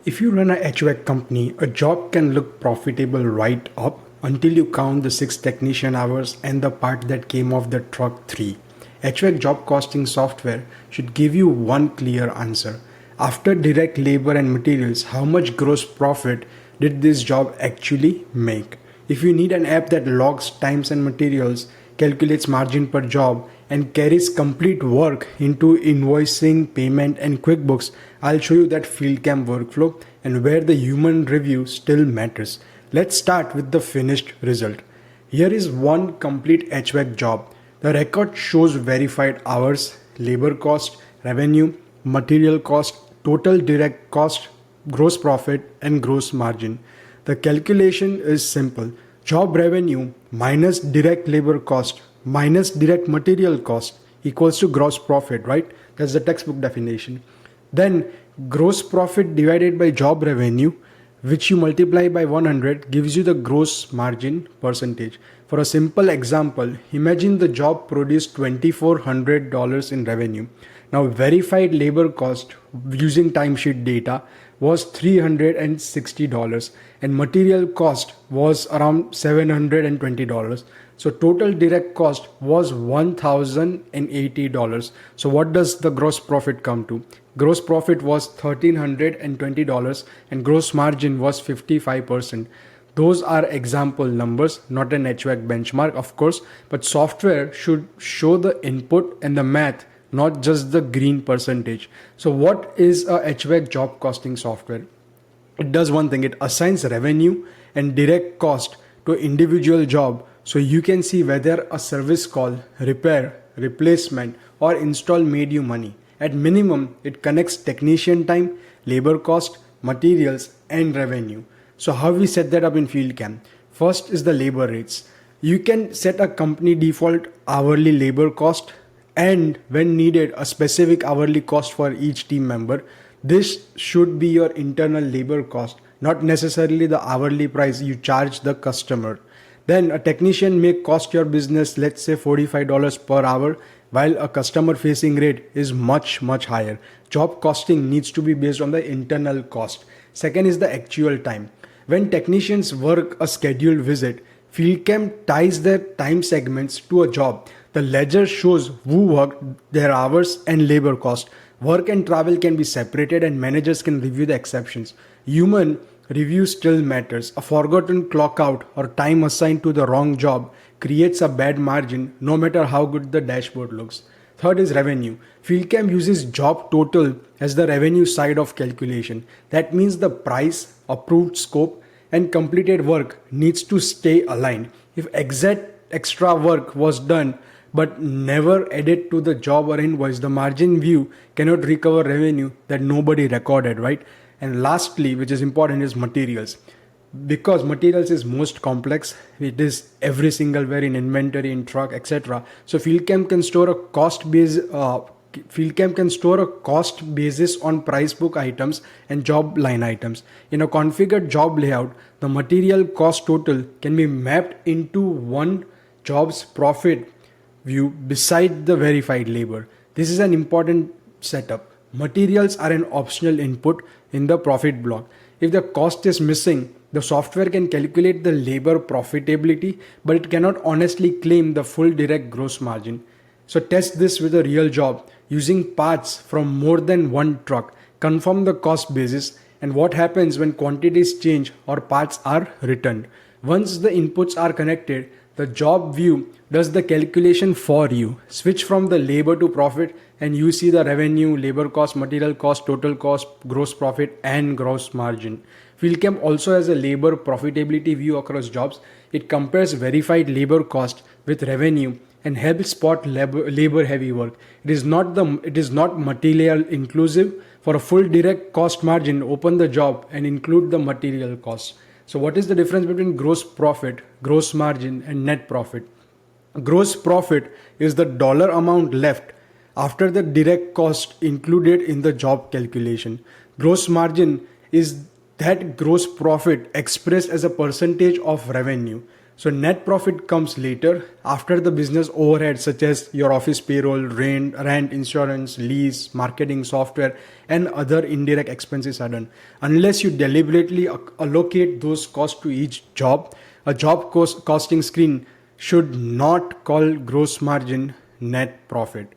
If you run a HVAC company, a job can look profitable right up until you count the 6 technician hours and the part that came off the truck 3. HVAC job costing software should give you one clear answer. After direct labor and materials, how much gross profit did this job actually make? If you need an app that logs times and materials, calculates margin per job, and carries complete work into invoicing, payment, and QuickBooks, I'll show you that FieldCamp workflow and where the human review still matters. Let's start with the finished result. Here is one complete HVAC job. The record shows verified hours, labor cost, revenue, material cost, total direct cost, gross profit, and gross margin. The calculation is simple. Job revenue minus direct labor cost minus direct material cost equals to gross profit, right? That's the textbook definition. Then gross profit divided by job revenue, which you multiply by 100, gives you the gross margin percentage. For a simple example, imagine the job produced $2,400 in revenue. Now verified labor cost using timesheet data was $360 and material cost was around $720. So total direct cost was $1,080. So what does the gross profit come to? Gross profit was $1,320 and gross margin was 55%. Those are example numbers, not an HVAC benchmark, of course, but software should show the input and the math, not just the green percentage. So what is a HVAC job costing software? It does one thing, it assigns revenue and direct cost to an individual job so you can see whether a service call, repair, replacement, or install made you money. At minimum, it connects technician time, labor cost, materials, and revenue. So how we set that up in FieldCamp? First is the labor rates. You can set a company default hourly labor cost and when needed a specific hourly cost for each team member. This should be your internal labor cost, not necessarily the hourly price you charge the customer. Then a technician may cost your business, let's say $45 per hour, while a customer facing rate is much higher. Job costing needs to be based on the internal cost. Second is the actual time. When technicians work a scheduled visit, FieldCamp ties their time segments to a job. The ledger shows who worked, their hours, and labor cost. Work and travel can be separated and managers can review the exceptions. Human review still matters. A forgotten clock out or time assigned to the wrong job creates a bad margin no matter how good the dashboard looks. Third is revenue. FieldCamp uses job total as the revenue side of calculation. That means the price, approved scope, and completed work needs to stay aligned. If exact extra work was done but never added to the job or invoice, the margin view cannot recover revenue that nobody recorded, right? And lastly, which is important, is materials. Because materials is most complex, it is every single where in inventory, in truck, etc. So FieldCamp can store a cost base. FieldCamp can store a cost basis on price book items and job line items. In a configured job layout, the material cost total can be mapped into one job's profit view beside the verified labor. This is an important setup. Materials are an optional input in the profit block. If the cost is missing, the software can calculate the labor profitability, but it cannot honestly claim the full direct gross margin. So test this with a real job using parts from more than one truck. Confirm the cost basis and what happens when quantities change or parts are returned. Once the inputs are connected, the job view does the calculation for you. Switch from the labor to profit and you see the revenue, labor cost, material cost, total cost, gross profit, and gross margin. FieldCamp also has a labor profitability view across jobs. It compares verified labor cost with revenue and helps spot labor heavy work. It is not material inclusive. For a full direct cost margin, open the job and include the material cost. So what is the difference between gross profit, gross margin, and net profit? Gross profit is the dollar amount left after the direct cost included in the job calculation. Gross margin is that gross profit expressed as a percentage of revenue. So net profit comes later after the business overhead such as your office payroll, rent, insurance, lease, marketing, software, and other indirect expenses are done. Unless you deliberately allocate those costs to each job, a costing screen should not call gross margin net profit.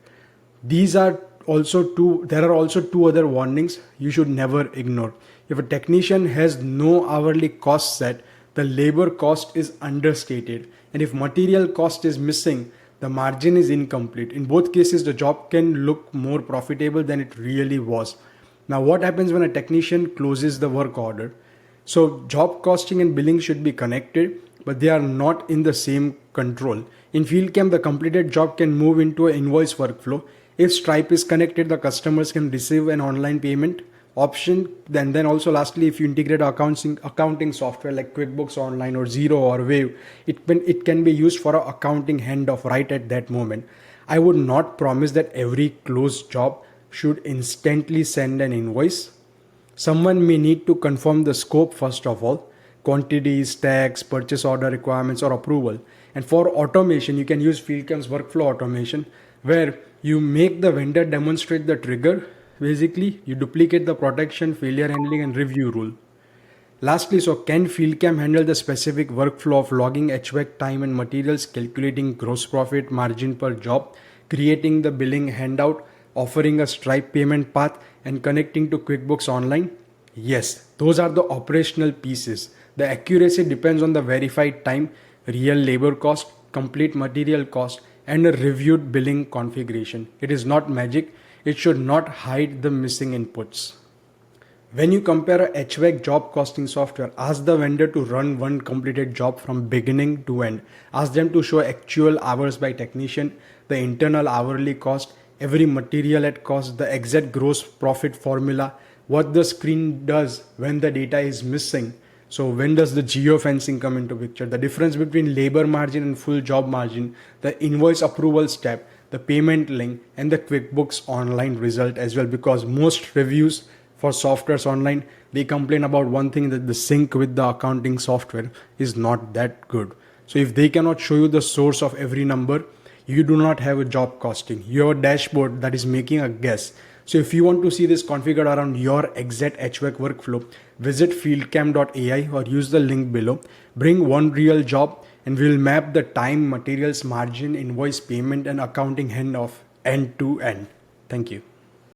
These are there are also two other warnings you should never ignore. If a technician has no hourly cost set, the labor cost is understated. And if material cost is missing, the margin is incomplete. In both cases, the job can look more profitable than it really was. Now, what happens when a technician closes the work order? So job costing and billing should be connected, but they are not in the same control. In FieldCamp, the completed job can move into an invoice workflow. If Stripe is connected, the customers can receive an online payment option. Then also lastly, if you integrate accounting software like QuickBooks Online or Xero or Wave, it can be used for an accounting handoff right at that moment. I would not promise that every closed job should instantly send an invoice. Someone may need to confirm the scope first of all, quantities, tags, purchase order requirements, or approval. And for automation, you can use FieldCamp's workflow automation, where you make the vendor demonstrate the trigger. Basically, you duplicate the protection, failure handling, and review rule. Lastly, so can FieldCamp handle the specific workflow of logging HVAC time and materials, calculating gross profit margin per job, creating the billing handout, offering a Stripe payment path, and connecting to QuickBooks Online? Yes, those are the operational pieces. The accuracy depends on the verified time, real labor cost, complete material cost, and a reviewed billing configuration. It is not magic. It should not hide the missing inputs. When you compare a HVAC job costing software, ask the vendor to run one completed job from beginning to end. Ask them to show actual hours by technician, the internal hourly cost, every material at cost, the exact gross profit formula, what the screen does when the data is missing. So when does the geofencing come into picture? The difference between labor margin and full job margin, the invoice approval step, the payment link, and the QuickBooks Online result as well. Because most reviews for softwares online, they complain about one thing, that the sync with the accounting software is not that good. So if they cannot show you the source of every number, you do not have a job costing. You have a dashboard that is making a guess. So if you want to see this configured around your exact HVAC workflow, visit fieldcamp.ai or use the link below. Bring one real job and we'll map the time, materials, margin, invoice, payment, and accounting handoff end to end. Thank you.